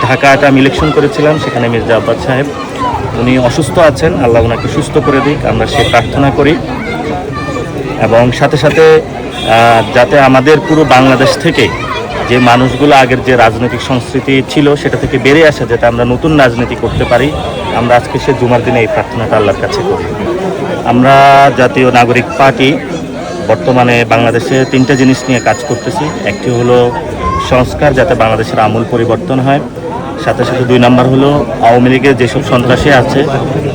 ঢাকাতে আমি ইলেকশন করেছিলাম, সেখানে মির্জা আব্বাস সাহেব উনি অসুস্থ আছেন, আল্লাহ ওনাকে সুস্থ করে দিক, আমরা সে প্রার্থনা করি। এবং সাথে সাথে যাতে আমাদের পুরো বাংলাদেশ থেকে যে মানুষগুলো আগের যে রাজনৈতিক সংস্কৃতি ছিল সেটা থেকে বেরিয়ে আসে, যাতে আমরা নতুন রাজনীতি করতে পারি, আমরা আজকে সে জুমার দিনে এই প্রার্থনাটা আল্লাহর কাছে করি। আমরা জাতীয় নাগরিক পার্টি বর্তমানে বাংলাদেশে 3টা জিনিস নিয়ে কাজ করতেছি। একটি হলো সংস্কার, যাতে বাংলাদেশের আমূল পরিবর্তন হয়। সাথে সাথে 2 নম্বর হলো আওয়ামী লীগের যেসব সন্ত্রাসী আছে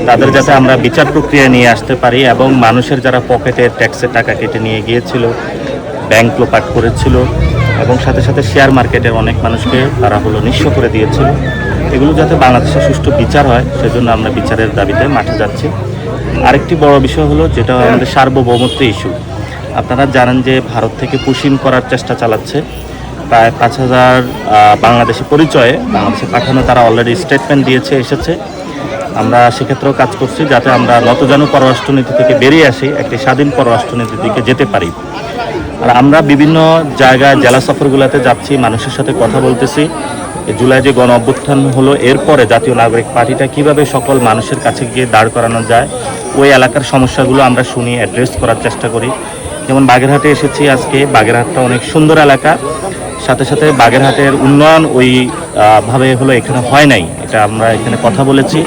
তাদের যাতে আমরা বিচার প্রক্রিয়া নিয়ে আসতে পারি, এবং মানুষের যারা পকেটে ট্যাক্সের টাকা কেটে নিয়ে গিয়েছিল, ব্যাংক লোপাট করেছিল, এবং সাথে সাথে শেয়ার মার্কেটের অনেক মানুষকে তারা নিঃস্ব করে দিয়েছিল, এগুলো যাতে বাংলাদেশে সুষ্ঠু বিচার হয়, সেজন্য আমরা বিচারের দাবিতে মাঠে যাচ্ছি। আরেকটি বড় বিষয় হলো যেটা আমাদের সার্বভৌমত্ব ইস্যু। আপনারা জানেন যে ভারত থেকে পুশিং করার চেষ্টা চালাচ্ছে, প্রায় 5,000 বাংলাদেশি পরিচয়ে বাংলাদেশে পাঠানো, তারা অলরেডি স্টেটমেন্ট দিয়েছে, এসেছে। আমরা সেক্ষেত্রেও কাজ করছি যাতে আমরা নতজানু পররাষ্ট্রনীতি থেকে বেরিয়ে আসি, একটি স্বাধীন পররাষ্ট্রনীতির দিকে যেতে পারি। আর আমরা বিভিন্ন জায়গায় জেলা সফরগুলোতে যাচ্ছি, মানুষের সাথে কথা বলতেছি। জুলাই যে গণ অভ্যুত্থান হলো, এরপরে জাতীয় নাগরিক পার্টিটা কিভাবে সকল মানুষের কাছে গিয়ে দাঁড় করানো যায়, ওই এলাকার সমস্যাগুলো আমরা শুনি, অ্যাড্রেস করার চেষ্টা করি। যেমন বাগেরহাটে এসেছি আজকে, বাগেরহাটটা অনেক সুন্দর এলাকা, সাথে সাথে বাগেরহাটের উন্নয়ন ওই ভাবে এখানে হয় নাই, এটা আমরা এখানে কথা বলেছি।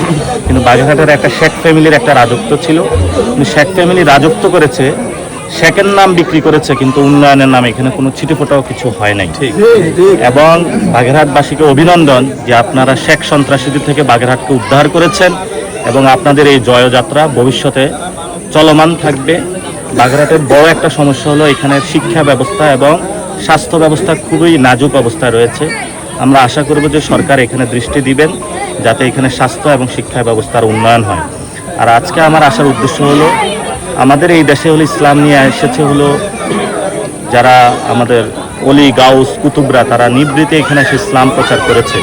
কিন্তু বাগেরহাটের একটা শেখ ফ্যামিলির একটা রাজত্ব ছিল, কিন্তু শেখ ফ্যামিলি রাজত্ব করেছে, শেখের নাম বিক্রি করেছে, কিন্তু উন্নয়নের নামে এখানে কোনো ছিটেফোঁটাও কিছু হয় নাই। এবং বাগেরহাটবাসীকে অভিনন্দন যে আপনারা শেখ সন্ত্রাসীদের থেকে বাগেরহাটকে উদ্ধার করেছেন, এবং আপনাদের এই জয়যাত্রা ভবিষ্যতে চলমান থাকবে। বাগেরহাটের বড় একটা সমস্যা হলো এখানের শিক্ষা ব্যবস্থা এবং স্বাস্থ্য ব্যবস্থা খুবই নাজুক অবস্থায় রয়েছে। আমরা আশা করব যে সরকার এখানে দৃষ্টি দিবেন, যাতে এখানে স্বাস্থ্য এবং শিক্ষা ব্যবস্থার উন্নয়ন হয়। আর আজকে আমার আসার উদ্দেশ্য হলো, আমাদের এই দেশে ইসলাম নিয়ে এসেছে যারা আমাদের অলি গাউস কুতুবরা, তারা নিবৃত্তে এখানে এসে ইসলাম প্রচার করেছে,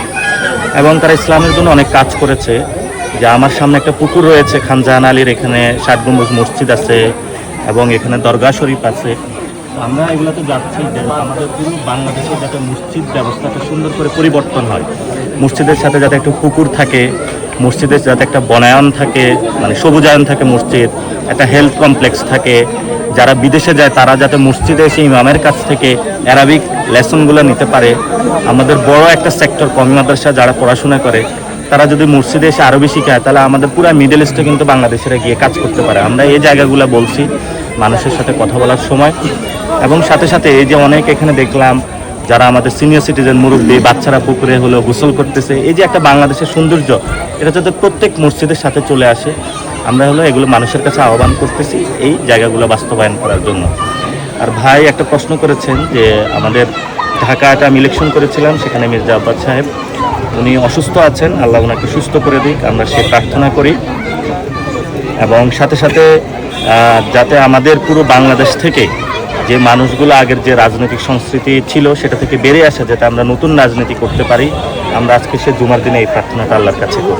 এবং তারা ইসলামের জন্য অনেক কাজ করেছে। যে আমার সামনে একটা পুকুর রয়েছে খান জাহান আলীর, এখানে 7 গম্বুজ মসজিদ আছে, এবং এখানে দরগা শরীফ আছে। আমরা এগুলোতে যাচ্ছি যে আমাদের পুরো বাংলাদেশে যাতে মসজিদ ব্যবস্থাটা সুন্দর করে পরিবর্তন হয়, মসজিদের সাথে যাতে একটা পুকুর থাকে, মসজিদের যাতে একটা বনায়ন থাকে, মানে সবুজায়ন থাকে, মসজিদ একটা হেলথ কমপ্লেক্স থাকে। যারা বিদেশে যায় তারা যাতে মসজিদে এসে ইমামের কাছ থেকে অ্যারাবিক লেসনগুলো নিতে পারে। আমাদের বড় একটা সেক্টর কওমি মাদ্রাসা যারা পড়াশোনা করে, তারা যদি মসজিদে এসে আরবি শিখায়, তাহলে আমাদের পুরো মিডল ইস্টে কিন্তু বাংলাদেশিরা গিয়ে কাজ করতে পারে। আমরা এই জায়গাগুলো বলছি মানুষের সাথে কথা বলার সময়। এবং সাথে সাথে এই যে অনেক এখানে দেখলাম যারা আমাদের সিনিয়র সিটিজেন, মুরব্বী, বাচ্চারা পুকুরে গোসল করতেছে, এই যে একটা বাংলাদেশের সৌন্দর্য, এটা যাতে প্রত্যেক মসজিদের সাথে চলে আসে, আমরা এগুলো মানুষের কাছে আহ্বান করতেছি এই জায়গাগুলো বাস্তবায়ন করার জন্য। আর ভাই একটা প্রশ্ন করেছেন যে আমাদের ঢাকাতে আমি ইলেকশন করেছিলাম, সেখানে মির্জা আব্বাস সাহেব উনি অসুস্থ আছেন, আল্লাহ ওনাকে সুস্থ করে দিক, আমরা সে প্রার্থনা করি। এবং সাথে সাথে যাতে আমাদের পুরো বাংলাদেশ থেকে যে মানুষগুলো আগের যে রাজনৈতিক সংস্কৃতি ছিল সেটা থেকে বেরিয়ে আসে, যাতে আমরা নতুন রাজনীতি করতে পারি, আমরা আজকে সে জুমার দিনে এই প্রার্থনাটা আল্লাহর কাছে করি।